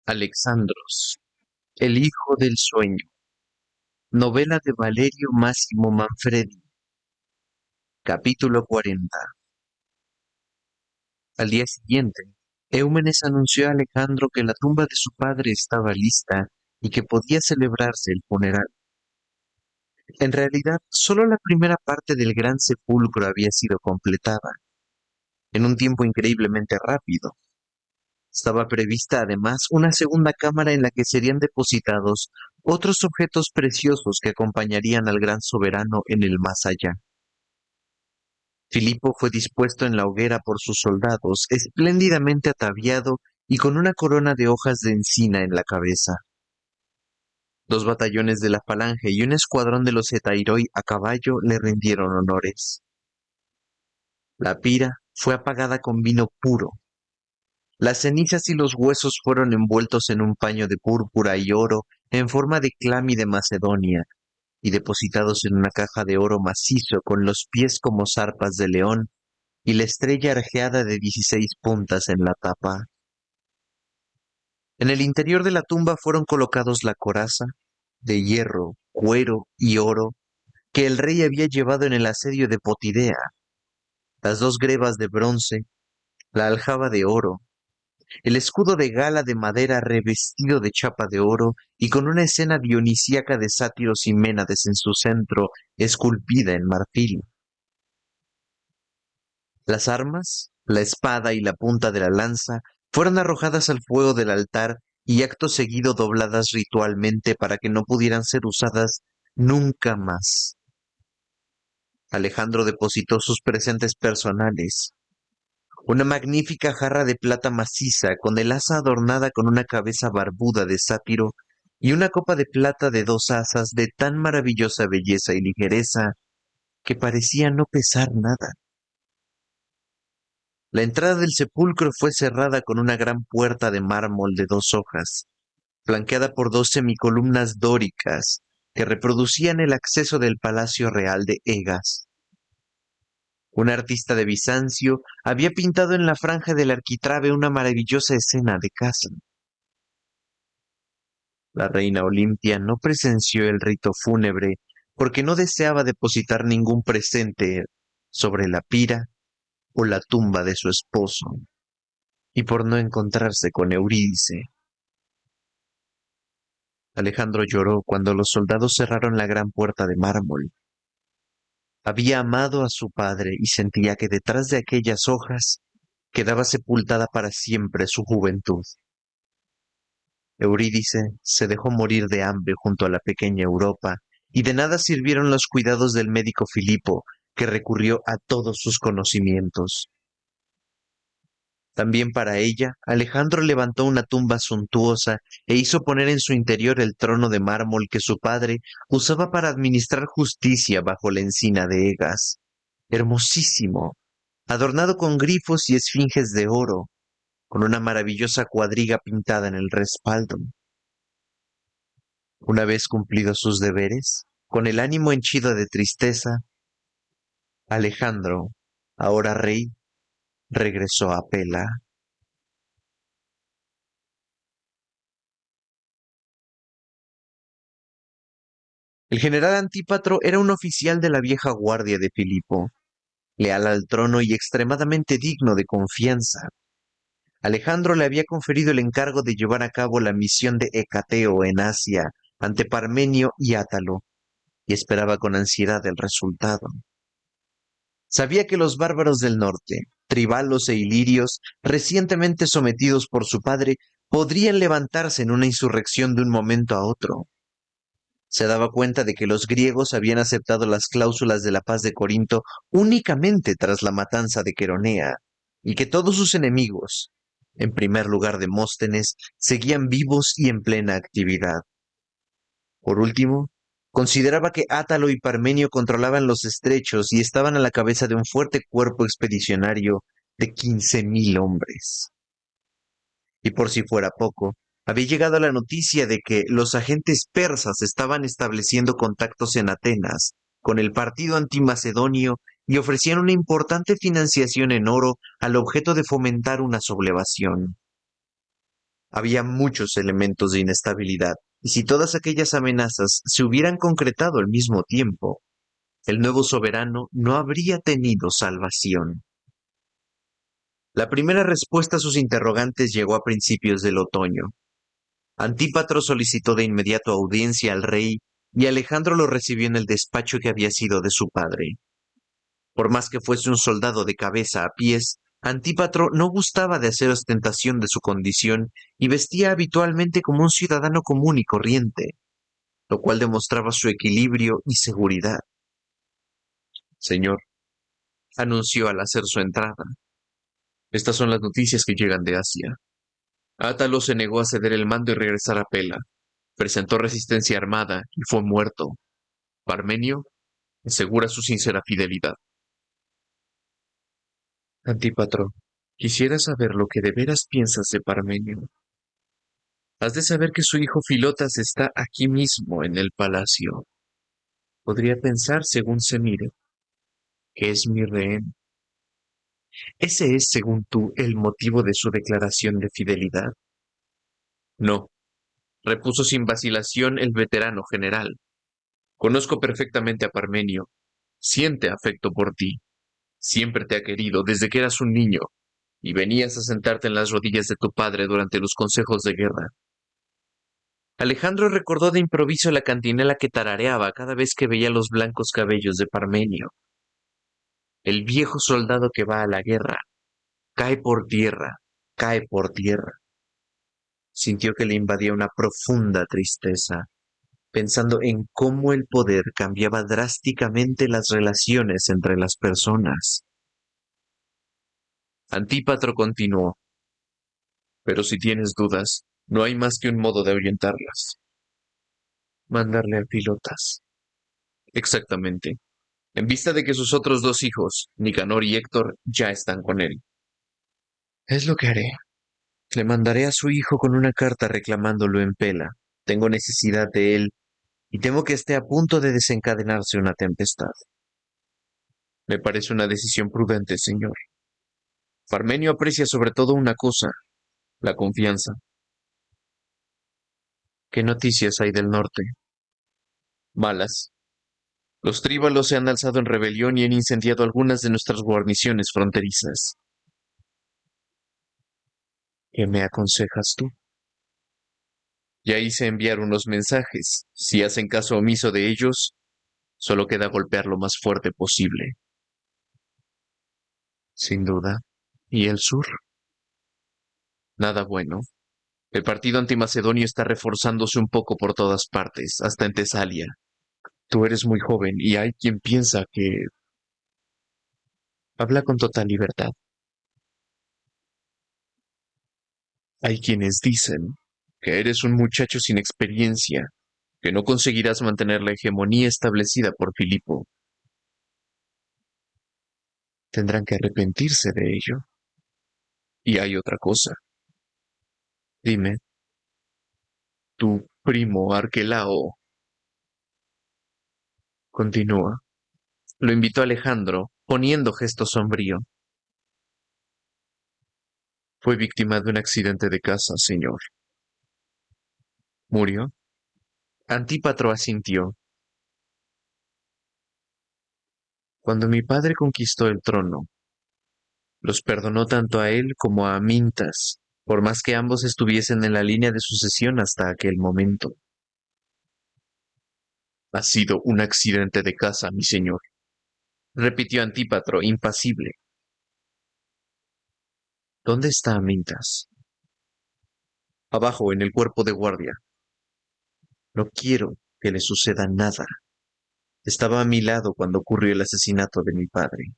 Alexandros, el hijo del sueño. Novela de Valerio Massimo Manfredi. Capítulo 40. Al día siguiente, Eumenes anunció a Alejandro que la tumba de su padre estaba lista y que podía celebrarse el funeral. En realidad, solo la primera parte del gran sepulcro había sido completada, en un tiempo increíblemente rápido. Estaba prevista además una segunda cámara en la que serían depositados otros objetos preciosos que acompañarían al gran soberano en el más allá. Filipo fue dispuesto en la hoguera por sus soldados, espléndidamente ataviado y con una corona de hojas de encina en la cabeza. 2 batallones de la Falange y un escuadrón de los Hetairoi a caballo le rindieron honores. La pira fue apagada con vino puro. Las cenizas y los huesos fueron envueltos en un paño de púrpura y oro en forma de clami de Macedonia y depositados en una caja de oro macizo con los pies como zarpas de león y la estrella arqueada de 16 puntas en la tapa. En el interior de la tumba fueron colocados la coraza, de hierro, cuero y oro, que el rey había llevado en el asedio de Potidea, las 2 grebas de bronce, la aljaba de oro, el escudo de gala de madera revestido de chapa de oro y con una escena dionisíaca de sátiros y ménades en su centro, esculpida en marfil. Las armas, la espada y la punta de la lanza fueron arrojadas al fuego del altar y acto seguido dobladas ritualmente para que no pudieran ser usadas nunca más. Alejandro depositó sus presentes personales, una magnífica jarra de plata maciza con el asa adornada con una cabeza barbuda de sátiro y una copa de plata de 2 asas de tan maravillosa belleza y ligereza que parecía no pesar nada. La entrada del sepulcro fue cerrada con una gran puerta de mármol de 2 hojas, flanqueada por 2 semicolumnas dóricas que reproducían el acceso del palacio real de Egas. Un artista de Bizancio había pintado en la franja del arquitrabe una maravillosa escena de caza. La reina Olimpia no presenció el rito fúnebre porque no deseaba depositar ningún presente sobre la pira o la tumba de su esposo, y por no encontrarse con Eurídice. Alejandro lloró cuando los soldados cerraron la gran puerta de mármol. Había amado a su padre y sentía que detrás de aquellas hojas quedaba sepultada para siempre su juventud. Eurídice se dejó morir de hambre junto a la pequeña Europa, y de nada sirvieron los cuidados del médico Filipo, que recurrió a todos sus conocimientos. También para ella, Alejandro levantó una tumba suntuosa e hizo poner en su interior el trono de mármol que su padre usaba para administrar justicia bajo la encina de Egas. Hermosísimo, adornado con grifos y esfinges de oro, con una maravillosa cuadriga pintada en el respaldo. Una vez cumplidos sus deberes, con el ánimo henchido de tristeza, Alejandro, ahora rey, regresó a Pela. El general Antípatro era un oficial de la vieja guardia de Filipo, leal al trono y extremadamente digno de confianza. Alejandro le había conferido el encargo de llevar a cabo la misión de Hecateo en Asia ante Parmenio y Átalo, y esperaba con ansiedad el resultado. Sabía que los bárbaros del norte, tribalos e ilirios, recientemente sometidos por su padre, podrían levantarse en una insurrección de un momento a otro. Se daba cuenta de que los griegos habían aceptado las cláusulas de la paz de Corinto únicamente tras la matanza de Queronea, y que todos sus enemigos, en primer lugar Demóstenes, seguían vivos y en plena actividad. Por último, consideraba que Átalo y Parmenio controlaban los estrechos y estaban a la cabeza de un fuerte cuerpo expedicionario de 15.000 hombres. Y por si fuera poco, había llegado la noticia de que los agentes persas estaban estableciendo contactos en Atenas con el partido antimacedonio y ofrecían una importante financiación en oro al objeto de fomentar una sublevación. Había muchos elementos de inestabilidad, y si todas aquellas amenazas se hubieran concretado al mismo tiempo, el nuevo soberano no habría tenido salvación. La primera respuesta a sus interrogantes llegó a principios del otoño. Antípatro solicitó de inmediato audiencia al rey y Alejandro lo recibió en el despacho que había sido de su padre. Por más que fuese un soldado de cabeza a pies, Antípatro no gustaba de hacer ostentación de su condición y vestía habitualmente como un ciudadano común y corriente, lo cual demostraba su equilibrio y seguridad. Señor, anunció al hacer su entrada. Estas son las noticias que llegan de Asia. Átalo se negó a ceder el mando y regresar a Pela. Presentó resistencia armada y fue muerto. Parmenio asegura su sincera fidelidad. Antípatro, quisiera saber lo que de veras piensas de Parmenio. Has de saber que su hijo Filotas está aquí mismo en el palacio. Podría pensar, según se mire, que es mi rehén. ¿Ese es, según tú, el motivo de su declaración de fidelidad? No, repuso sin vacilación el veterano general. Conozco perfectamente a Parmenio. Siente afecto por ti. Siempre te ha querido desde que eras un niño, y venías a sentarte en las rodillas de tu padre durante los consejos de guerra. Alejandro recordó de improviso la cantinela que tarareaba cada vez que veía los blancos cabellos de Parmenio. El viejo soldado que va a la guerra, cae por tierra, cae por tierra. Sintió que le invadía una profunda tristeza, pensando en cómo el poder cambiaba drásticamente las relaciones entre las personas. Antípatro continuó, pero si tienes dudas, no hay más que un modo de ahuyentarlas. Mandarle a Pilotas. Exactamente. En vista de que sus otros dos hijos, Nicanor y Héctor, ya están con él. Es lo que haré. Le mandaré a su hijo con una carta reclamándolo en Pela. Tengo necesidad de él y temo que esté a punto de desencadenarse una tempestad. Me parece una decisión prudente, señor. Parmenio aprecia sobre todo una cosa, la confianza. ¿Qué noticias hay del norte? Malas. Los tríbalos se han alzado en rebelión y han incendiado algunas de nuestras guarniciones fronterizas. ¿Qué me aconsejas tú? Ya hice enviar unos mensajes. Si hacen caso omiso de ellos, solo queda golpear lo más fuerte posible. Sin duda. ¿Y el sur? Nada bueno. El partido antimacedonio está reforzándose un poco por todas partes, hasta en Tesalia. Tú eres muy joven y hay quien piensa que... Habla con total libertad. Hay quienes dicen que eres un muchacho sin experiencia, que no conseguirás mantener la hegemonía establecida por Filipo. Tendrán que arrepentirse de ello. Y hay otra cosa. Dime, tu primo Arquelao continúa. Lo invitó Alejandro, poniendo gesto sombrío. Fue víctima de un accidente de casa, señor. ¿Murió? Antípatro asintió. Cuando mi padre conquistó el trono, los perdonó tanto a él como a Amintas, por más que ambos estuviesen en la línea de sucesión hasta aquel momento. Ha sido un accidente de casa, mi señor, repitió Antípatro, impasible. ¿Dónde está Amintas? Abajo, en el cuerpo de guardia. No quiero que le suceda nada. Estaba a mi lado cuando ocurrió el asesinato de mi padre.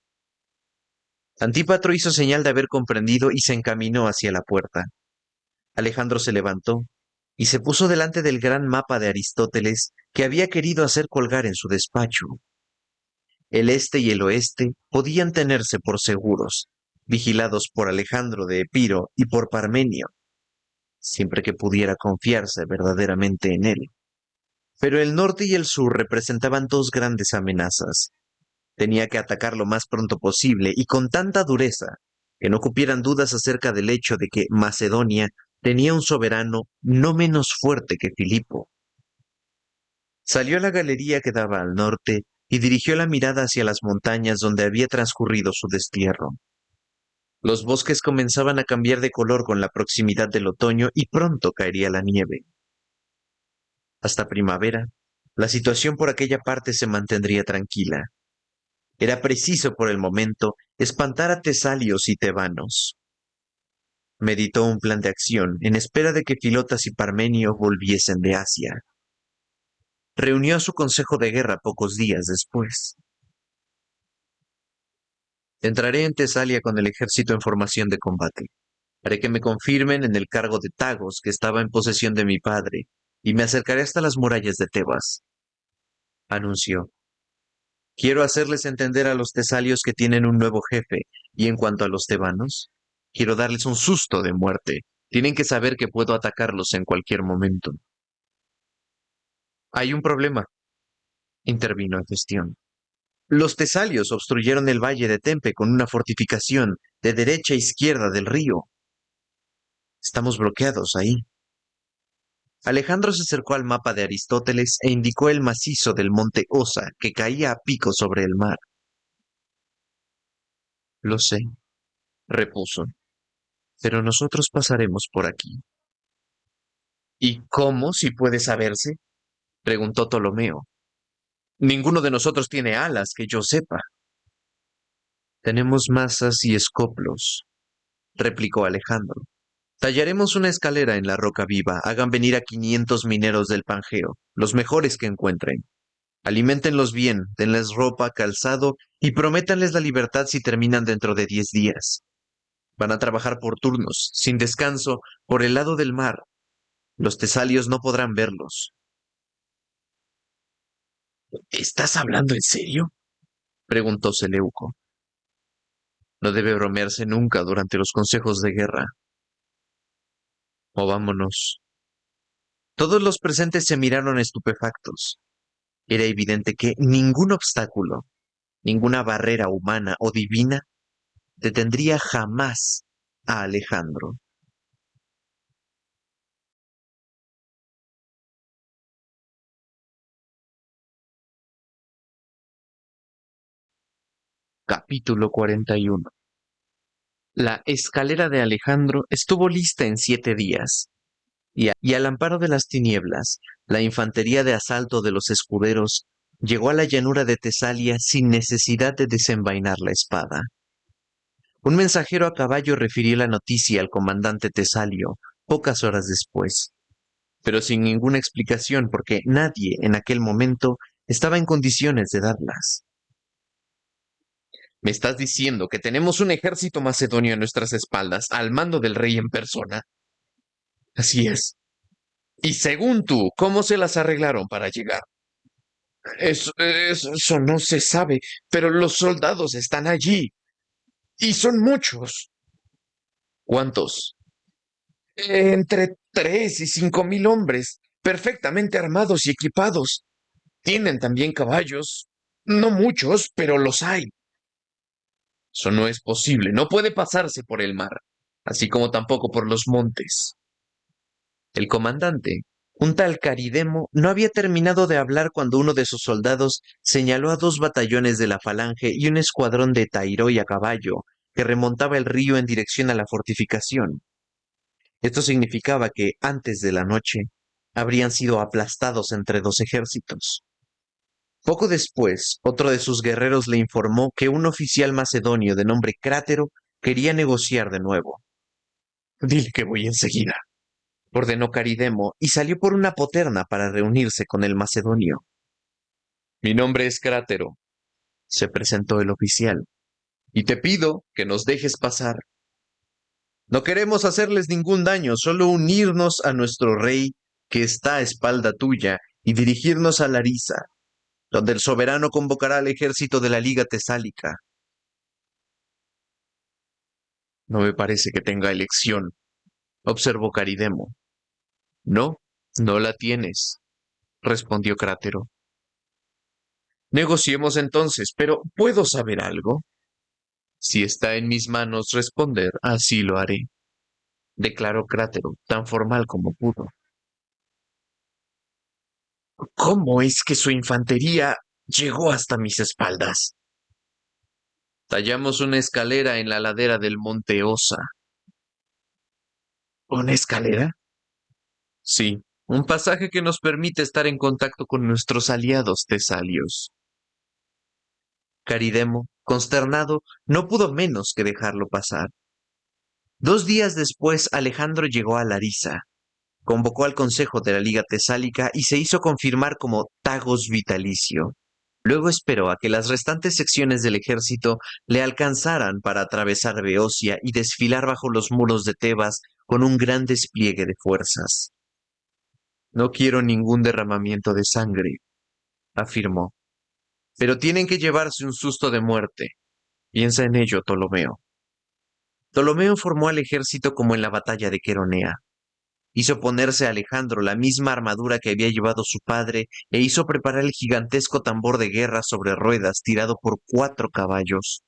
Antípatro hizo señal de haber comprendido y se encaminó hacia la puerta. Alejandro se levantó y se puso delante del gran mapa de Aristóteles que había querido hacer colgar en su despacho. El este y el oeste podían tenerse por seguros, vigilados por Alejandro de Epiro y por Parmenio, siempre que pudiera confiarse verdaderamente en él. Pero el norte y el sur representaban dos grandes amenazas. Tenía que atacar lo más pronto posible y con tanta dureza que no cupieran dudas acerca del hecho de que Macedonia tenía un soberano no menos fuerte que Filipo. Salió a la galería que daba al norte y dirigió la mirada hacia las montañas donde había transcurrido su destierro. Los bosques comenzaban a cambiar de color con la proximidad del otoño y pronto caería la nieve. Hasta primavera, la situación por aquella parte se mantendría tranquila. Era preciso por el momento espantar a tesalios y tebanos. Meditó un plan de acción en espera de que Filotas y Parmenio volviesen de Asia. Reunió a su consejo de guerra pocos días después. Entraré en Tesalia con el ejército en formación de combate. Haré que me confirmen en el cargo de Tagos que estaba en posesión de mi padre, y me acercaré hasta las murallas de Tebas, anunció. Quiero hacerles entender a los tesalios que tienen un nuevo jefe, y en cuanto a los tebanos, quiero darles un susto de muerte. Tienen que saber que puedo atacarlos en cualquier momento. Hay un problema, intervino Hefestión. Los tesalios obstruyeron el valle de Tempe con una fortificación de derecha a izquierda del río. Estamos bloqueados ahí. Alejandro se acercó al mapa de Aristóteles e indicó el macizo del monte Osa que caía a pico sobre el mar. Lo sé, repuso, pero nosotros pasaremos por aquí. ¿Y cómo, si puede saberse? Preguntó Ptolomeo. Ninguno de nosotros tiene alas, que yo sepa. Tenemos masas y escoplos, replicó Alejandro. Tallaremos una escalera en la roca viva. Hagan venir a 500 mineros del Pangeo, los mejores que encuentren. Aliméntenlos bien, denles ropa, calzado y prométanles la libertad si terminan dentro de 10 días. Van a trabajar por turnos, sin descanso, por el lado del mar. Los tesalios no podrán verlos. ¿Estás hablando en serio? Preguntó Seleuco. No debe bromearse nunca durante los consejos de guerra. O vámonos. Todos los presentes se miraron estupefactos. Era evidente que ningún obstáculo, ninguna barrera humana o divina detendría jamás a Alejandro. Capítulo 41. La escalera de Alejandro estuvo lista en 7 días, y al amparo de las tinieblas, la infantería de asalto de los escuderos llegó a la llanura de Tesalia sin necesidad de desenvainar la espada. Un mensajero a caballo refirió la noticia al comandante Tesalio pocas horas después, pero sin ninguna explicación porque nadie en aquel momento estaba en condiciones de darlas. ¿Me estás diciendo que tenemos un ejército macedonio a nuestras espaldas, al mando del rey en persona? Así es. Y según tú, ¿cómo se las arreglaron para llegar? Eso no se sabe, pero los soldados están allí. Y son muchos. ¿Cuántos? Entre 3 y 5 mil hombres, perfectamente armados y equipados. Tienen también caballos. No muchos, pero los hay. Eso no es posible. No puede pasarse por el mar, así como tampoco por los montes. El comandante, un tal Caridemo, no había terminado de hablar cuando uno de sus soldados señaló a 2 batallones de la falange y un escuadrón de Tairoi a caballo que remontaba el río en dirección a la fortificación. Esto significaba que, antes de la noche, habrían sido aplastados entre 2 ejércitos. Poco después, otro de sus guerreros le informó que un oficial macedonio de nombre Crátero quería negociar de nuevo. Dile que voy enseguida, ordenó Caridemo y salió por una poterna para reunirse con el macedonio. Mi nombre es Crátero, se presentó el oficial, y te pido que nos dejes pasar. No queremos hacerles ningún daño, solo unirnos a nuestro rey, que está a espalda tuya, y dirigirnos a Larisa, donde el soberano convocará al ejército de la Liga Tesálica. No me parece que tenga elección, observó Caridemo. No, no la tienes, respondió Crátero. Negociemos entonces, pero ¿puedo saber algo? Si está en mis manos responder, así lo haré. declaró Crátero, tan formal como pudo. ¿Cómo es que su infantería llegó hasta mis espaldas? Tallamos una escalera en la ladera del monte Osa. ¿Una escalera? Sí, un pasaje que nos permite estar en contacto con nuestros aliados tesalios. Caridemo, consternado, no pudo menos que dejarlo pasar. 2 días después, Alejandro llegó a Larisa, convocó al Consejo de la Liga Tesálica y se hizo confirmar como Tagos Vitalicio. Luego esperó a que las restantes secciones del ejército le alcanzaran para atravesar Beocia y desfilar bajo los muros de Tebas con un gran despliegue de fuerzas. No quiero ningún derramamiento de sangre, afirmó, pero tienen que llevarse un susto de muerte. Piensa en ello, Ptolomeo. Ptolomeo formó al ejército como en la batalla de Queronea. Hizo ponerse a Alejandro la misma armadura que había llevado su padre e hizo preparar el gigantesco tambor de guerra sobre ruedas tirado por 4 caballos.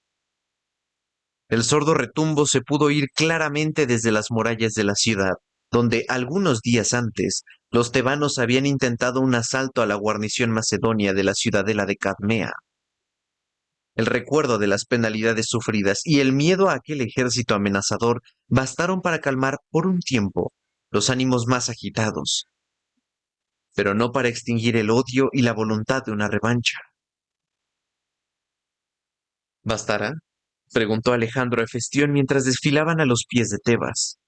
El sordo retumbo se pudo oír claramente desde las murallas de la ciudad, donde algunos días antes los tebanos habían intentado un asalto a la guarnición macedonia de la ciudadela de Cadmea. El recuerdo de las penalidades sufridas y el miedo a aquel ejército amenazador bastaron para calmar por un tiempo los ánimos más agitados, pero no para extinguir el odio y la voluntad de una revancha. ¿Bastará? Preguntó Alejandro a Hefestión mientras desfilaban a los pies de Tebas.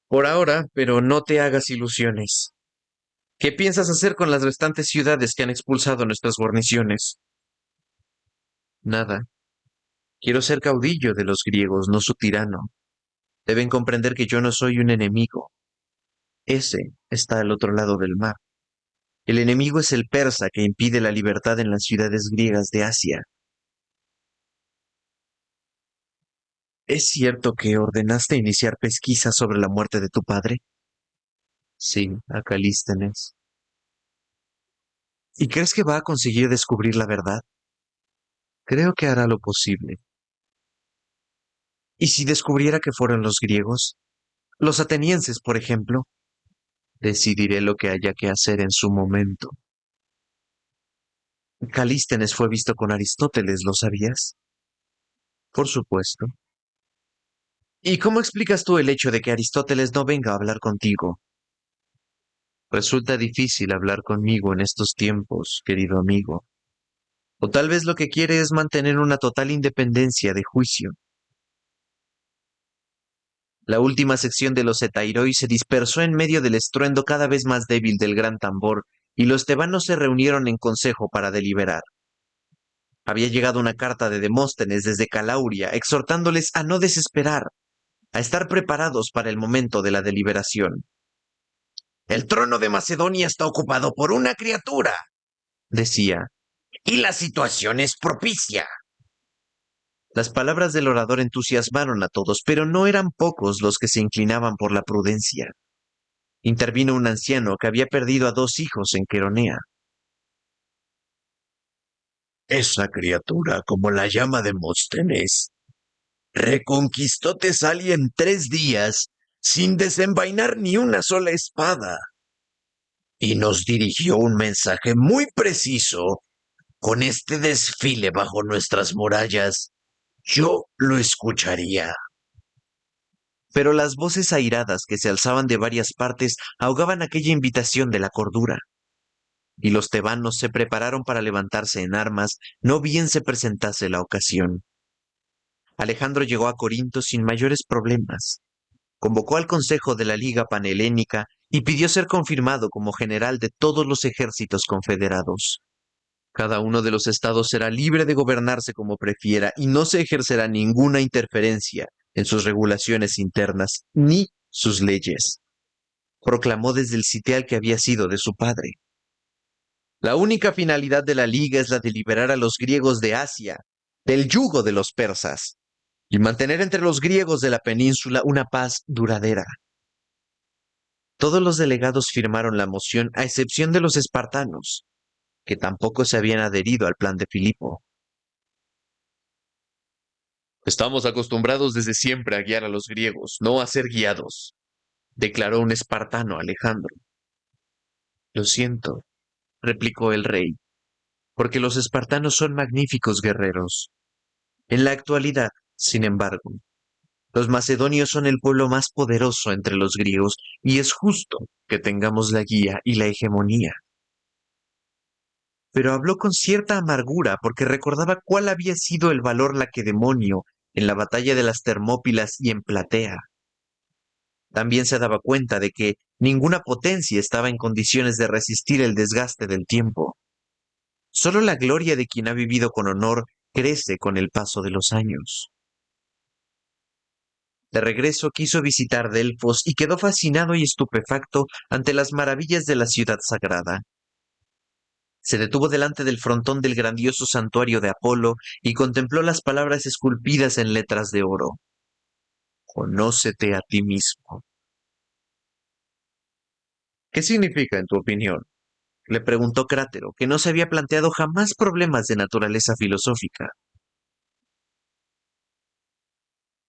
Por ahora, pero no te hagas ilusiones. ¿Qué piensas hacer con las restantes ciudades que han expulsado nuestras guarniciones? Nada. Quiero ser caudillo de los griegos, no su tirano. Deben comprender que yo no soy un enemigo. Ese está al otro lado del mar. El enemigo es el persa que impide la libertad en las ciudades griegas de Asia. ¿Es cierto que ordenaste iniciar pesquisas sobre la muerte de tu padre? Sí, a Calístenes. ¿Y crees que va a conseguir descubrir la verdad? Creo que hará lo posible. ¿Y si descubriera que fueron los griegos? Los atenienses, por ejemplo. Decidiré lo que haya que hacer en su momento. Calístenes fue visto con Aristóteles, ¿lo sabías? Por supuesto. ¿Y cómo explicas tú el hecho de que Aristóteles no venga a hablar contigo? Resulta difícil hablar conmigo en estos tiempos, querido amigo. O tal vez lo que quiere es mantener una total independencia de juicio. La última sección de los Etairoi se dispersó en medio del estruendo cada vez más débil del gran tambor, y los tebanos se reunieron en consejo para deliberar. Había llegado una carta de Demóstenes desde Calauria, exhortándoles a no desesperar, a estar preparados para el momento de la deliberación. El trono de Macedonia está ocupado por una criatura, decía, y la situación es propicia. Las palabras del orador entusiasmaron a todos, pero no eran pocos los que se inclinaban por la prudencia. Intervino un anciano que había perdido a 2 hijos en Queronea. Esa criatura, como la llama Demóstenes, reconquistó Tesalia en 3 días sin desenvainar ni una sola espada. Y nos dirigió un mensaje muy preciso. Con este desfile bajo nuestras murallas, yo lo escucharía. Pero las voces airadas que se alzaban de varias partes ahogaban aquella invitación de la cordura, y los tebanos se prepararon para levantarse en armas, no bien se presentase la ocasión. Alejandro llegó a Corinto sin mayores problemas. Convocó al Consejo de la Liga Panhelénica y pidió ser confirmado como general de todos los ejércitos confederados. Cada uno de los estados será libre de gobernarse como prefiera y no se ejercerá ninguna interferencia en sus regulaciones internas ni sus leyes, proclamó desde el sitial que había sido de su padre. La única finalidad de la liga es la de liberar a los griegos de Asia, del yugo de los persas, y mantener entre los griegos de la península una paz duradera. Todos los delegados firmaron la moción a excepción de los espartanos, que tampoco se habían adherido al plan de Filipo. Estamos acostumbrados desde siempre a guiar a los griegos, no a ser guiados, declaró un espartano Alejandro. Lo siento, replicó el rey, porque los espartanos son magníficos guerreros. En la actualidad, sin embargo, los macedonios son el pueblo más poderoso entre los griegos y es justo que tengamos la guía y la hegemonía. Pero habló con cierta amargura porque recordaba cuál había sido el valor lacedemonio en la batalla de las Termópilas y en Platea. También se daba cuenta de que ninguna potencia estaba en condiciones de resistir el desgaste del tiempo. Solo la gloria de quien ha vivido con honor crece con el paso de los años. De regreso quiso visitar Delfos y quedó fascinado y estupefacto ante las maravillas de la ciudad sagrada. Se detuvo delante del frontón del grandioso santuario de Apolo y contempló las palabras esculpidas en letras de oro. Conócete a ti mismo. ¿Qué significa, en tu opinión? Le preguntó Crátero, que no se había planteado jamás problemas de naturaleza filosófica.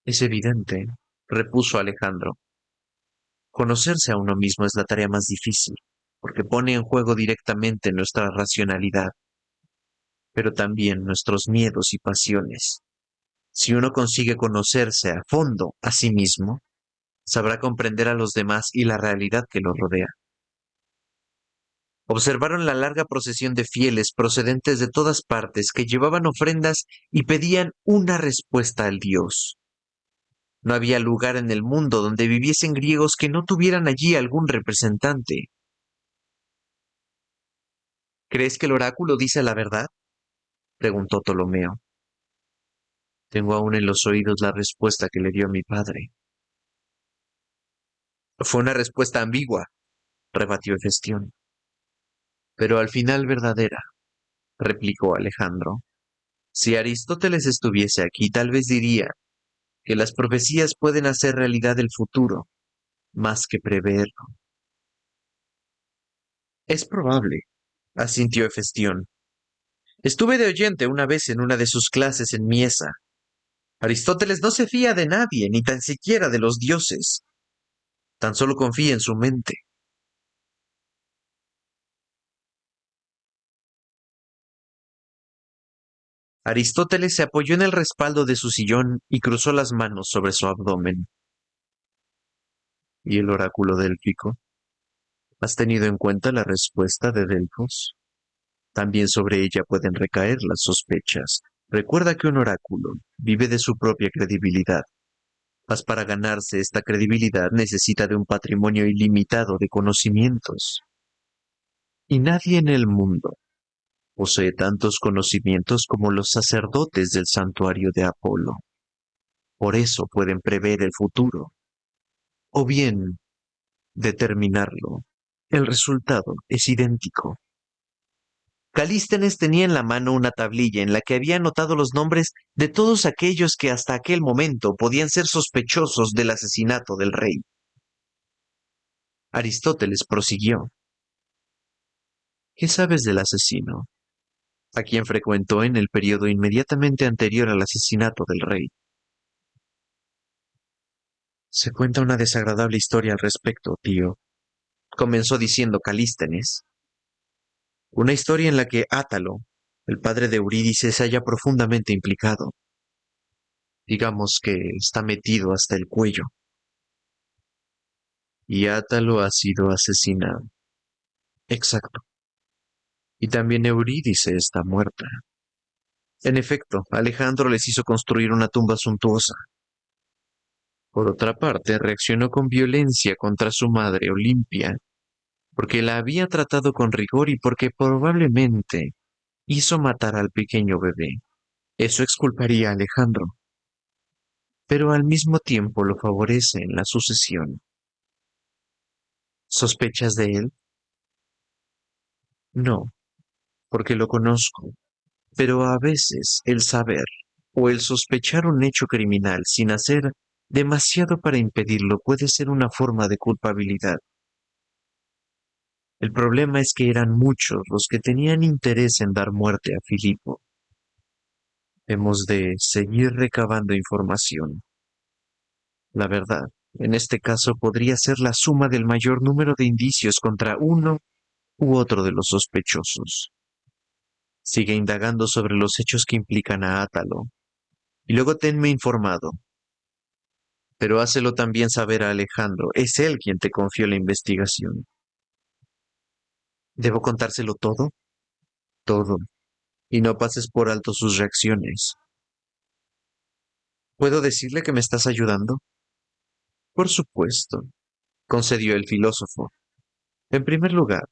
Es evidente, repuso Alejandro. Conocerse a uno mismo es la tarea más difícil, porque pone en juego directamente nuestra racionalidad, pero también nuestros miedos y pasiones. Si uno consigue conocerse a fondo a sí mismo, sabrá comprender a los demás y la realidad que los rodea. Observaron la larga procesión de fieles procedentes de todas partes que llevaban ofrendas y pedían una respuesta al Dios. No había lugar en el mundo donde viviesen griegos que no tuvieran allí algún representante. ¿Crees que el oráculo dice la verdad? Preguntó Ptolomeo. Tengo aún en los oídos la respuesta que le dio mi padre. Fue una respuesta ambigua, rebatió Hefestión. Pero al final verdadera, replicó Alejandro. Si Aristóteles estuviese aquí, tal vez diría que las profecías pueden hacer realidad el futuro, más que preverlo. Es probable, asintió Hefestión. Estuve de oyente una vez en una de sus clases en Miesa. Aristóteles no se fía de nadie, ni tan siquiera de los dioses. Tan solo confía en su mente. Aristóteles se apoyó en el respaldo de su sillón y cruzó las manos sobre su abdomen. ¿Y el oráculo délfico? ¿Has tenido en cuenta la respuesta de Delfos? También sobre ella pueden recaer las sospechas. Recuerda que un oráculo vive de su propia credibilidad. Mas para ganarse esta credibilidad necesita de un patrimonio ilimitado de conocimientos. Y nadie en el mundo posee tantos conocimientos como los sacerdotes del santuario de Apolo. Por eso pueden prever el futuro, o bien determinarlo. El resultado es idéntico. Calístenes tenía en la mano una tablilla en la que había anotado los nombres de todos aquellos que hasta aquel momento podían ser sospechosos del asesinato del rey. Aristóteles prosiguió. ¿Qué sabes del asesino? A quien frecuentó en el periodo inmediatamente anterior al asesinato del rey. Se cuenta una desagradable historia al respecto, tío, comenzó diciendo Calístenes. Una historia en la que Átalo, el padre de Eurídice, se halla profundamente implicado. Digamos que está metido hasta el cuello. Y Átalo ha sido asesinado. Exacto. Y también Eurídice está muerta. En efecto, Alejandro les hizo construir una tumba suntuosa. Por otra parte, reaccionó con violencia contra su madre Olimpia, porque la había tratado con rigor y porque probablemente hizo matar al pequeño bebé. Eso exculparía a Alejandro, pero al mismo tiempo lo favorece en la sucesión. ¿Sospechas de él? No, porque lo conozco. Pero a veces el saber o el sospechar un hecho criminal sin hacer demasiado para impedirlo puede ser una forma de culpabilidad. El problema es que eran muchos los que tenían interés en dar muerte a Filipo. Hemos de seguir recabando información. La verdad, en este caso podría ser la suma del mayor número de indicios contra uno u otro de los sospechosos. Sigue indagando sobre los hechos que implican a Átalo, y luego tenme informado. Pero hácelo también saber a Alejandro, es él quien te confió la investigación. ¿Debo contárselo todo? Todo. Y no pases por alto sus reacciones. ¿Puedo decirle que me estás ayudando? Por supuesto, concedió el filósofo. En primer lugar,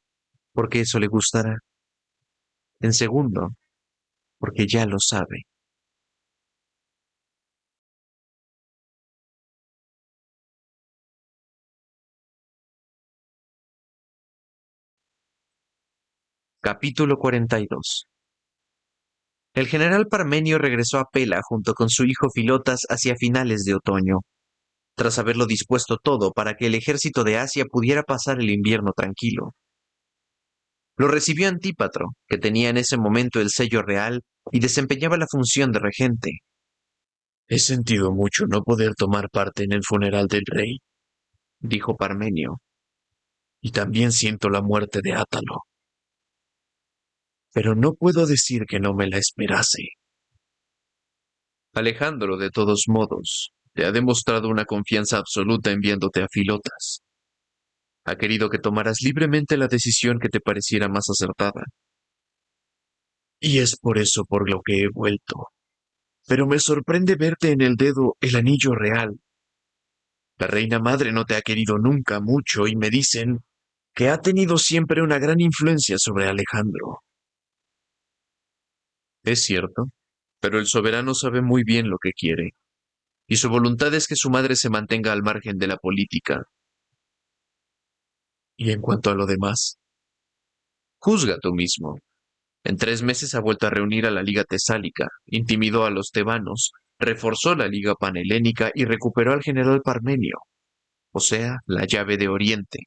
porque eso le gustará. En segundo, porque ya lo sabe. Capítulo 42. El general Parmenio regresó a Pela junto con su hijo Filotas hacia finales de otoño, tras haberlo dispuesto todo para que el ejército de Asia pudiera pasar el invierno tranquilo. Lo recibió Antípatro, que tenía en ese momento el sello real y desempeñaba la función de regente. He sentido mucho no poder tomar parte en el funeral del rey, dijo Parmenio, y también siento la muerte de Átalo. Pero no puedo decir que no me la esperase. Alejandro, de todos modos, te ha demostrado una confianza absoluta enviándote a Filotas. Ha querido que tomaras libremente la decisión que te pareciera más acertada. Y es por eso por lo que he vuelto. Pero me sorprende verte en el dedo el anillo real. La reina madre no te ha querido nunca mucho y me dicen que ha tenido siempre una gran influencia sobre Alejandro. Es cierto, pero el soberano sabe muy bien lo que quiere, y su voluntad es que su madre se mantenga al margen de la política. Y en cuanto a lo demás, juzga tú mismo. En 3 meses ha vuelto a reunir a la Liga Tesálica, intimidó a los tebanos, reforzó la Liga Panhelénica y recuperó al general Parmenio, o sea, la llave de Oriente.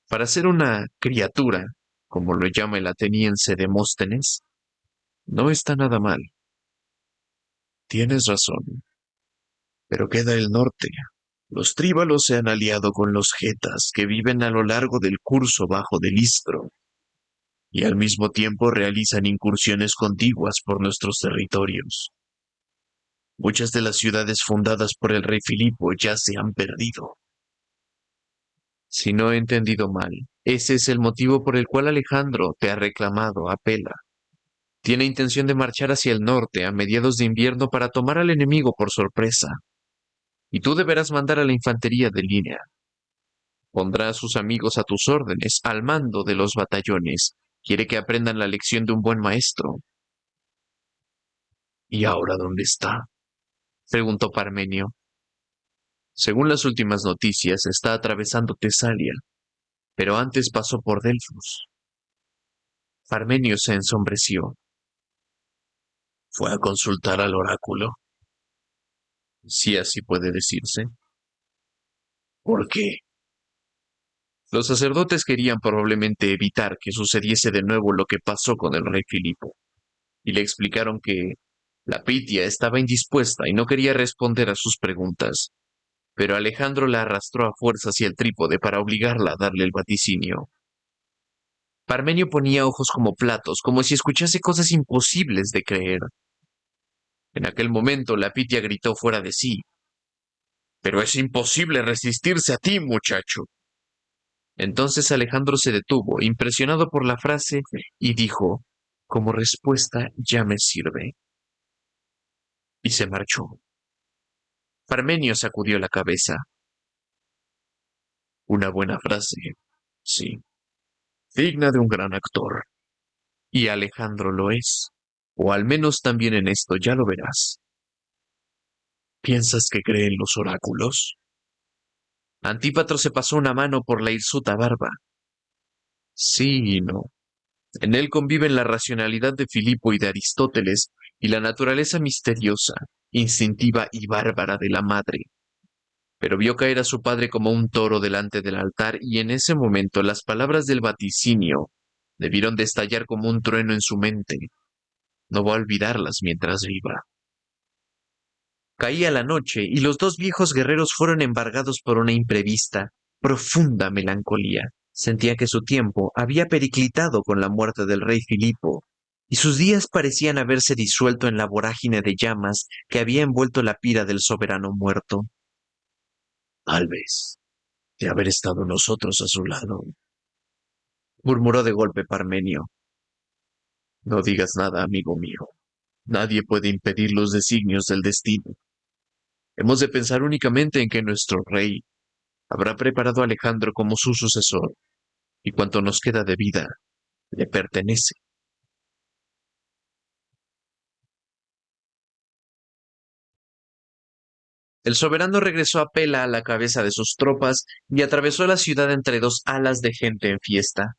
Para ser una criatura, como lo llama el ateniense Demóstenes, no está nada mal. Tienes razón, pero queda el norte. Los tríbalos se han aliado con los getas que viven a lo largo del curso bajo del Istro y al mismo tiempo realizan incursiones contiguas por nuestros territorios. Muchas de las ciudades fundadas por el rey Filipo ya se han perdido. Si no he entendido mal, ese es el motivo por el cual Alejandro te ha reclamado a Pela. Tiene intención de marchar hacia el norte a mediados de invierno para tomar al enemigo por sorpresa. Y tú deberás mandar a la infantería de línea. Pondrá a sus amigos a tus órdenes, al mando de los batallones. Quiere que aprendan la lección de un buen maestro. ¿Y ahora dónde está? Preguntó Parmenio. Según las últimas noticias, está atravesando Tesalia, pero antes pasó por Delfos. Parmenio se ensombreció. ¿Fue a consultar al oráculo? Si así puede decirse. ¿Por qué? Los sacerdotes querían probablemente evitar que sucediese de nuevo lo que pasó con el rey Filipo, y le explicaron que la Pitia estaba indispuesta y no quería responder a sus preguntas, pero Alejandro la arrastró a fuerza hacia el trípode para obligarla a darle el vaticinio. Parmenio ponía ojos como platos, como si escuchase cosas imposibles de creer. En aquel momento la Pitia gritó fuera de sí. Pero es imposible resistirse a ti, muchacho. Entonces Alejandro se detuvo, impresionado por la frase, y dijo, como respuesta ya me sirve. Y se marchó. Parmenio sacudió la cabeza. Una buena frase, sí, digna de un gran actor. Y Alejandro lo es. O al menos también en esto ya lo verás. ¿Piensas que cree en los oráculos? Antípatro se pasó una mano por la hirsuta barba. Sí y no. En él conviven la racionalidad de Filipo y de Aristóteles y la naturaleza misteriosa, instintiva y bárbara de la madre. Pero vio caer a su padre como un toro delante del altar y en ese momento las palabras del vaticinio debieron de estallar como un trueno en su mente. No va a olvidarlas mientras viva. Caía la noche y los dos viejos guerreros fueron embargados por una imprevista, profunda melancolía. Sentía que su tiempo había periclitado con la muerte del rey Filipo, y sus días parecían haberse disuelto en la vorágine de llamas que había envuelto la pira del soberano muerto. Tal vez, de haber estado nosotros a su lado, murmuró de golpe Parmenio. No digas nada, amigo mío. Nadie puede impedir los designios del destino. Hemos de pensar únicamente en que nuestro rey habrá preparado a Alejandro como su sucesor, y cuanto nos queda de vida le pertenece. El soberano regresó a Pela a la cabeza de sus tropas y atravesó la ciudad entre dos alas de gente en fiesta.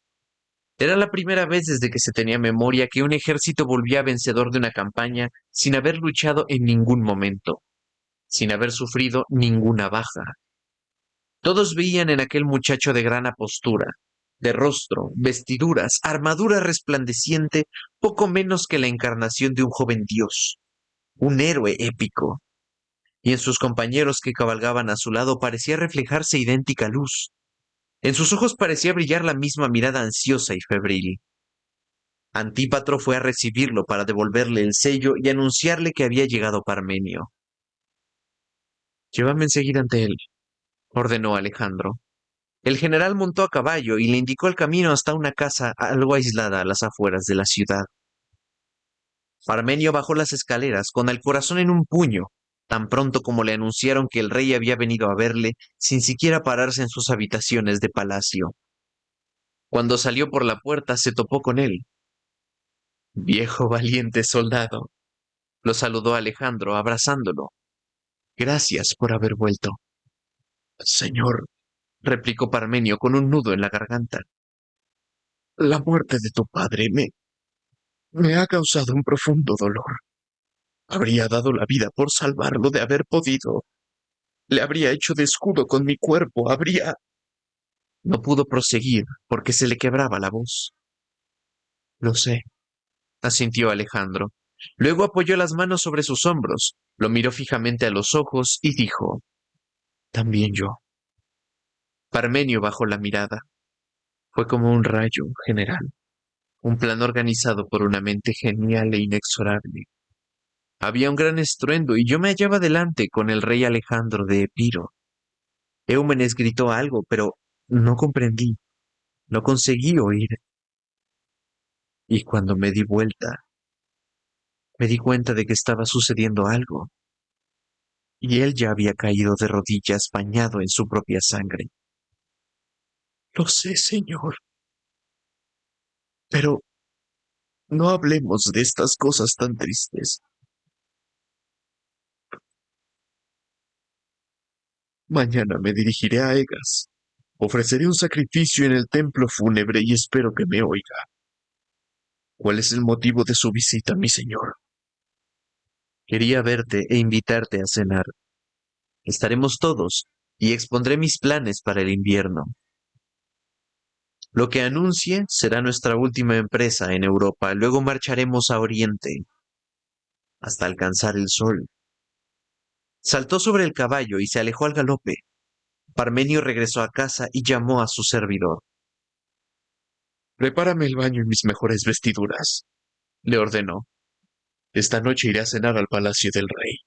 Era la primera vez desde que se tenía memoria que un ejército volvía vencedor de una campaña sin haber luchado en ningún momento, sin haber sufrido ninguna baja. Todos veían en aquel muchacho de gran apostura, de rostro, vestiduras, armadura resplandeciente, poco menos que la encarnación de un joven dios, un héroe épico, y en sus compañeros que cabalgaban a su lado parecía reflejarse idéntica luz. En sus ojos parecía brillar la misma mirada ansiosa y febril. Antípatro fue a recibirlo para devolverle el sello y anunciarle que había llegado Parmenio. Llévame enseguida ante él, ordenó Alejandro. El general montó a caballo y le indicó el camino hasta una casa algo aislada a las afueras de la ciudad. Parmenio bajó las escaleras con el corazón en un puño, tan pronto como le anunciaron que el rey había venido a verle, sin siquiera pararse en sus habitaciones de palacio. Cuando salió por la puerta se topó con él. Viejo valiente soldado, lo saludó Alejandro, abrazándolo. Gracias por haber vuelto. Señor, replicó Parmenio con un nudo en la garganta. La muerte de tu padre me ha causado un profundo dolor. Habría dado la vida por salvarlo de haber podido. Le habría hecho de escudo con mi cuerpo, habría... No pudo proseguir porque se le quebraba la voz. Lo sé, asintió Alejandro. Luego apoyó las manos sobre sus hombros, lo miró fijamente a los ojos y dijo, también yo. Parmenio bajó la mirada. Fue como un rayo, general, un plan organizado por una mente genial e inexorable. Había un gran estruendo y yo me hallaba delante con el rey Alejandro de Epiro. Eumenes gritó algo, pero no comprendí, no conseguí oír. Y cuando me di vuelta, me di cuenta de que estaba sucediendo algo, y él ya había caído de rodillas bañado en su propia sangre. Lo sé, señor, pero no hablemos de estas cosas tan tristes. Mañana me dirigiré a Egas. Ofreceré un sacrificio en el templo fúnebre y espero que me oiga. ¿Cuál es el motivo de su visita, mi señor? Quería verte e invitarte a cenar. Estaremos todos y expondré mis planes para el invierno. Lo que anuncie será nuestra última empresa en Europa. Luego marcharemos a Oriente hasta alcanzar el sol. Saltó sobre el caballo y se alejó al galope. Parmenio regresó a casa y llamó a su servidor. Prepárame el baño y mis mejores vestiduras, le ordenó. Esta noche iré a cenar al palacio del rey.